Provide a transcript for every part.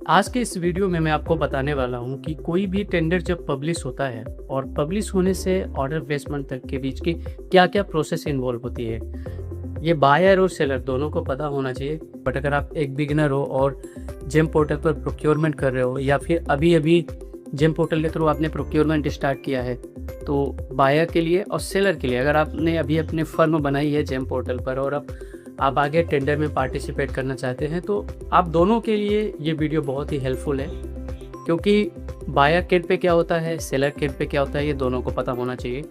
आज के इस वीडियो में मैं आपको बताने वाला हूं कि कोई भी टेंडर जब पब्लिश होता है और पब्लिश होने से ऑर्डर प्लेसमेंट तक के बीच की क्या-क्या प्रोसेस इन्वॉल्व होती है। ये बायर और सेलर दोनों को पता होना चाहिए। बट अगर आप एक बिगिनर हो और जेम पोर्टल पर प्रोक्योरमेंट कर रहे हो या फिर अभी-अभी जेम पोर्टल के थ्रू आपने प्रोक्योरमेंट स्टार्ट किया है, तो बायर के लिए और सेलर के लिए अगर आपने अभी अपनी फर्म बनाई है जेम पोर्टल पर और अब आप आगे टेंडर में पार्टिसिपेट करना चाहते हैं, तो आप दोनों के लिए ये वीडियो बहुत ही हेल्पफुल है। क्योंकि बायर केट पे क्या होता है, सेलर केट पे क्या होता है, ये दोनों को पता होना चाहिए।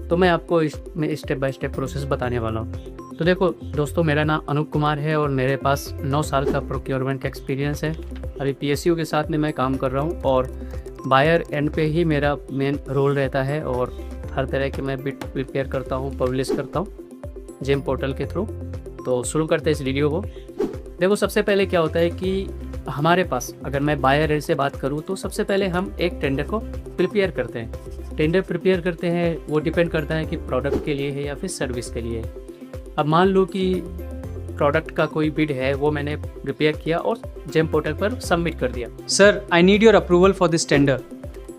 तो मैं आपको इसमें स्टेप बाय स्टेप प्रोसेस बताने वाला हूँ। तो देखो दोस्तों, मेरा नाम अनूप कुमार है और मेरे पास 9 साल का प्रोक्योरमेंट का एक्सपीरियंस है। अभी पीएसयू के साथ में मैं काम कर रहा हूँ और बायर एंड पे ही मेरा मेन रोल रहता है और हर तरह के मैं बिट प्रिपेयर करता हूँ, पब्लिश करता हूँ जेम पोर्टल के थ्रू। तो शुरू करते हैं इस वीडियो को। देखो, सबसे पहले क्या होता है कि हमारे पास, अगर मैं बायर एंड से बात करूँ, तो सबसे पहले हम एक टेंडर को प्रिपेयर करते हैं। टेंडर प्रिपेयर करते हैं, वो डिपेंड करता है कि प्रोडक्ट के लिए है या फिर सर्विस के लिए है। अब मान लो कि प्रोडक्ट का कोई बिड है, वो मैंने प्रिपेयर किया और जेम पोर्टल पर सबमिट कर दिया। Sir, I need your approval for this tender.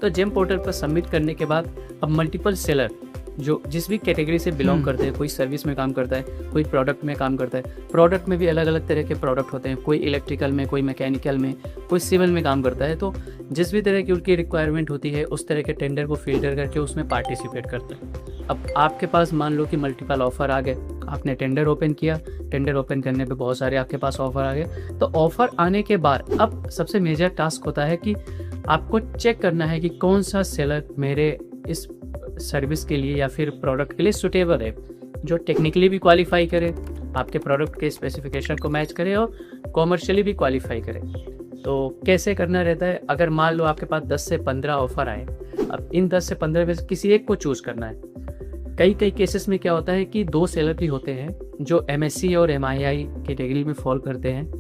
तो जेम पोर्टल पर सबमिट करने के बाद अब मल्टीपल सेलर जो जिस भी कैटेगरी से बिलोंग करते हैं, कोई सर्विस में काम करता है, कोई प्रोडक्ट में काम करता है। प्रोडक्ट में भी अलग अलग तरह के प्रोडक्ट होते हैं, कोई इलेक्ट्रिकल में, कोई मैकेनिकल में, कोई सिविल में काम करता है। तो जिस भी तरह की उनकी रिक्वायरमेंट होती है, उस तरह के टेंडर को फिल्टर करके उसमें पार्टिसिपेट करते हैं। अब आपके पास मान लो कि मल्टीपल ऑफर आ गए, आपने टेंडर ओपन किया, टेंडर ओपन करने पे बहुत सारे आपके पास ऑफर आ गए। तो ऑफर आने के बाद अब सबसे मेजर टास्क होता है कि आपको चेक करना है कि कौन सा सेलर मेरे इस सर्विस के लिए या फिर प्रोडक्ट के लिए सुटेबल है, जो टेक्निकली भी क्वालिफाई करे, आपके प्रोडक्ट के स्पेसिफिकेशन को मैच करे और कॉमर्शियली भी क्वालिफाई करे। तो कैसे करना रहता है, अगर मान लो आपके पास 10 से 15 ऑफर आए, अब इन 10 से 15 में से किसी एक को चूज़ करना है। कई केसेस में क्या होता है कि 2 सेलर भी होते हैं जो एमएससी और एमआईआई कैटेगरी में फॉल करते हैं।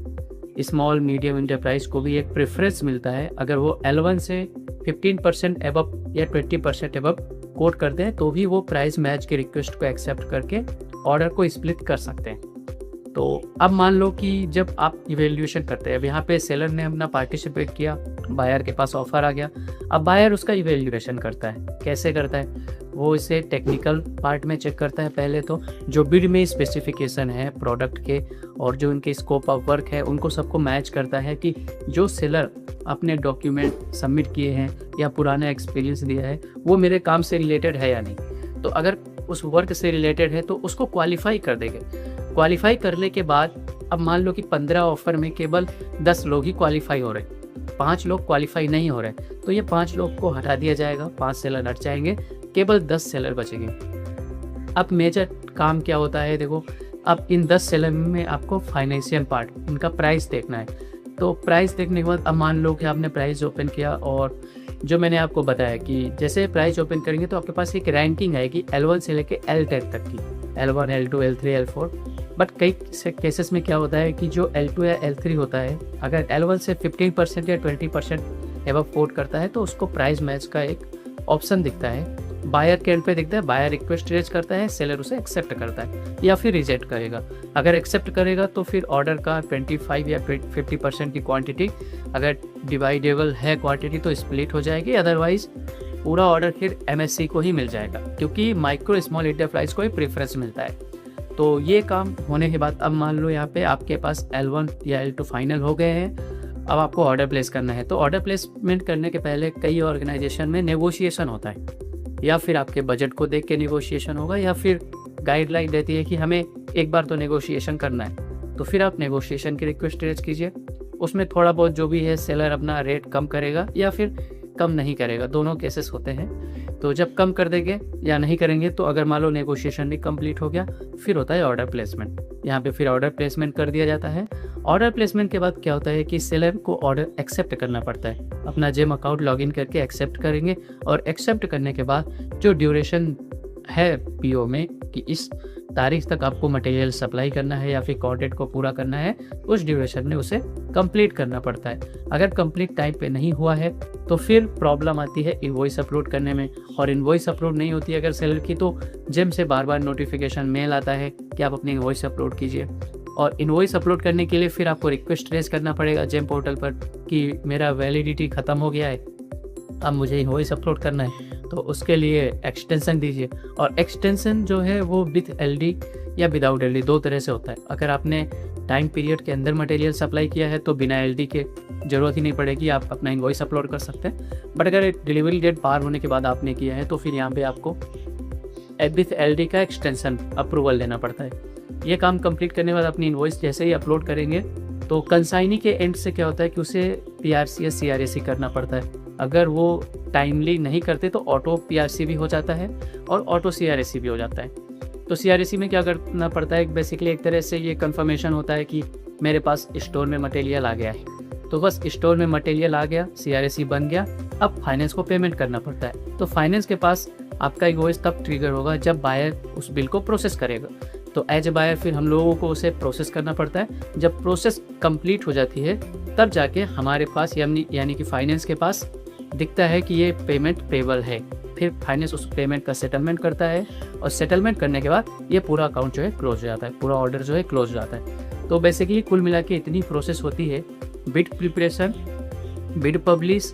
स्मॉल मीडियम इंटरप्राइज को भी एक प्रेफरेंस मिलता है, अगर वो L1 से 15% एबव या 20% एबव कोट करते हैं, तो भी वो प्राइस मैच के रिक्वेस्ट को एक्सेप्ट करके ऑर्डर को स्प्लिट कर सकते हैं। तो अब मान लो कि जब आप इवेल्यूएशन करते हैं, अब यहाँ पे सेलर ने अपना पार्टिसिपेट किया, बायर के पास ऑफर आ गया। अब बायर उसका इवेल्यूएशन करता है। कैसे करता है? वो इसे टेक्निकल पार्ट में चेक करता है। पहले तो जो बिड में स्पेसिफिकेशन है प्रोडक्ट के और जो उनके स्कोप ऑफ वर्क है, उनको सबको मैच करता है कि जो सेलर अपने डॉक्यूमेंट सबमिट किए हैं या पुराना एक्सपीरियंस दिया है, वो मेरे काम से रिलेटेड है या नहीं। तो अगर उस वर्क से रिलेटेड है तो उसको क्वालिफाई कर देंगे। क्वालिफाई करने के बाद अब मान लो कि 15 ऑफर में केवल 10 लोग ही क्वालिफाई हो रहे, 5 लोग क्वालिफाई नहीं हो रहे, तो ये 5 लोग को हटा दिया जाएगा, 5 सेलर हट जाएंगे, केवल 10 सेलर बचेंगे। अब मेजर काम क्या होता है, देखो, अब इन 10 सेलर में आपको फाइनेंशियल पार्ट, इनका प्राइस देखना है। तो प्राइस देखने के बाद अब मान लो कि आपने प्राइस ओपन किया और जो मैंने आपको बताया कि जैसे प्राइस ओपन करेंगे तो आपके पास एक रैंकिंग आएगी L1 से लेके L10 तक की, L1, L2, L3, L4। But कई केसेस में क्या होता है कि जो L2 या L3 होता है, अगर L1 से 15% या 20% एबव कोट करता है तो उसको प्राइस मैच का एक ऑप्शन दिखता है, बायर के एंड पे दिखता है। बायर रिक्वेस्ट रेज करता है, सेलर उसे एक्सेप्ट करता है या फिर रिजेक्ट करेगा। अगर एक्सेप्ट करेगा तो फिर ऑर्डर का 25 या 50% की क्वांटिटी, अगर डिवाइडेबल है क्वांटिटी तो स्प्लिट हो जाएगी, अदरवाइज पूरा ऑर्डर फिर एमएससी को ही मिल जाएगा, क्योंकि माइक्रो स्मॉल एंटरप्राइज को ही प्रेफरेंस मिलता है। तो ये काम होने के बाद अब मान लो यहाँ पे आपके पास L1 या L2 फाइनल हो गए हैं। अब आपको ऑर्डर प्लेस करना है। तो ऑर्डर प्लेसमेंट करने के पहले कई ऑर्गेनाइजेशन में नेगोशिएशन होता है, या फिर आपके बजट को देख के नेगोशिएशन होगा, या फिर गाइडलाइन रहती है कि हमें एक बार तो नेगोशिएशन करना है। तो फिर आप नेगोशिएशन की रिक्वेस्ट रेज कीजिए। उसमें थोड़ा बहुत जो भी है सेलर अपना रेट कम करेगा या फिर कम नहीं करेगा, दोनों केसेस होते हैं। तो जब कम कर देंगे या नहीं करेंगे, तो अगर मान लो नेगोशिएशन भी कंप्लीट हो गया, फिर होता है ऑर्डर प्लेसमेंट। यहाँ पे फिर ऑर्डर प्लेसमेंट कर दिया जाता है। ऑर्डर प्लेसमेंट के बाद क्या होता है कि सेलर को ऑर्डर एक्सेप्ट करना पड़ता है। अपना जेम अकाउंट लॉगिन करके एक्सेप्ट करेंगे और एक्सेप्ट करने के बाद जो ड्यूरेशन है पीओ में कि इस तारीख तक आपको मटेरियल सप्लाई करना है या फिर कॉन्ट्रैक्ट को पूरा करना है, उस ड्यूरेशन में उसे कंप्लीट करना पड़ता है। अगर कंप्लीट टाइम पे नहीं हुआ है तो फिर प्रॉब्लम आती है इनवॉइस अपलोड करने में, और इनवॉइस अपलोड नहीं होती है अगर सेलर की, तो जेम से बार बार नोटिफिकेशन मेल आता है कि आप अपनी इनवॉइस अपलोड कीजिए। और इनवॉइस अपलोड करने के लिए फिर आपको रिक्वेस्ट रेज करना पड़ेगा जेम पोर्टल पर कि मेरा वैलिडिटी ख़त्म हो गया है, अब मुझे इनवॉइस अपलोड करना है, तो उसके लिए एक्सटेंशन दीजिए। और एक्सटेंशन जो है वो विथ एलडी या विदाउट एलडी 2 तरह से होता है। अगर आपने टाइम पीरियड के अंदर मटेरियल सप्लाई किया है तो बिना एलडी के ज़रूरत ही नहीं पड़ेगी, आप अपना इनवॉइस अपलोड कर सकते हैं। बट अगर डिलीवरी डेट पार होने के बाद आपने किया है तो फिर यहाँ पे आपको विथ एलडी का एक्सटेंशन अप्रूवल लेना पड़ता है। ये काम कंप्लीट करने के बाद अपनी इनवॉइस जैसे ही अपलोड करेंगे तो कंसाइनी के एंड से क्या होता है कि उसे पीआरसी या सीआरएसी करना पड़ता है। अगर वो टाइमली नहीं करते तो ऑटो पीआरसी भी हो जाता है और ऑटो सीआरएसी भी हो जाता है। तो सीआरएसी में क्या करना पड़ता है, बेसिकली एक तरह से ये कंफर्मेशन होता है कि मेरे पास स्टोर में मटेरियल आ गया है, तो बस स्टोर में मटेरियल आ गया, सीआरएसी बन गया, अब फाइनेंस को पेमेंट करना पड़ता है। तो फाइनेंस के पास आपका इनवॉइस तब ट्रिगर होगा जब बायर उस बिल को प्रोसेस करेगा। तो एज ए बायर फिर हम लोगों को उसे प्रोसेस करना पड़ता है। जब प्रोसेस कंप्लीट हो जाती है तब जाके हमारे पास यानी कि फाइनेंस के पास दिखता है कि ये पेमेंट पेबल है। फिर फाइनेंस उस पेमेंट का सेटलमेंट करता है और सेटलमेंट करने के बाद ये पूरा अकाउंट जो है क्लोज हो जाता है, पूरा ऑर्डर जो है क्लोज हो जाता है। तो बेसिकली कुल मिला के इतनी प्रोसेस होती है: bid preparation, bid publish,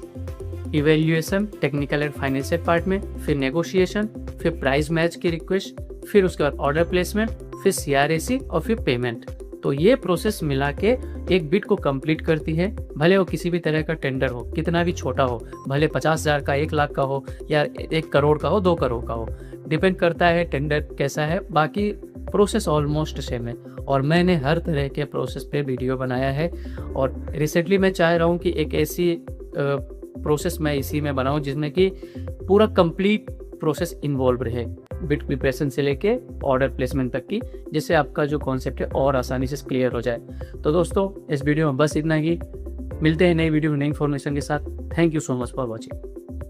evaluation technical and financial part में, फिर नेगोशिएशन, फिर प्राइस मैच की रिक्वेस्ट, फिर उसके बाद ऑर्डर प्लेसमेंट, फिर सीआरएसी और फिर पेमेंट। तो ये प्रोसेस मिला के एक बिड को कंप्लीट करती है, भले वो किसी भी तरह का टेंडर हो, कितना भी छोटा हो, भले 50,000 का, 1 लाख का हो या 1 करोड़ का हो, 2 करोड़ का हो, डिपेंड करता है टेंडर कैसा है। बाकी प्रोसेस ऑलमोस्ट सेम है और मैंने हर तरह के प्रोसेस पे वीडियो बनाया है। और रिसेंटली मैं चाह रहा हूँ कि एक ऐसी प्रोसेस मैं इसी में बनाऊँ जिसमें कि पूरा कंप्लीट प्रोसेस इन्वॉल्व रहे, बिड प्रिपरेशन से लेके ऑर्डर प्लेसमेंट तक की, जिससे आपका जो कॉन्सेप्ट है और आसानी से क्लियर हो जाए। तो दोस्तों इस वीडियो में बस इतना ही, मिलते हैं नई वीडियो में नई इन्फॉर्मेशन के साथ। Thank you so much for watching.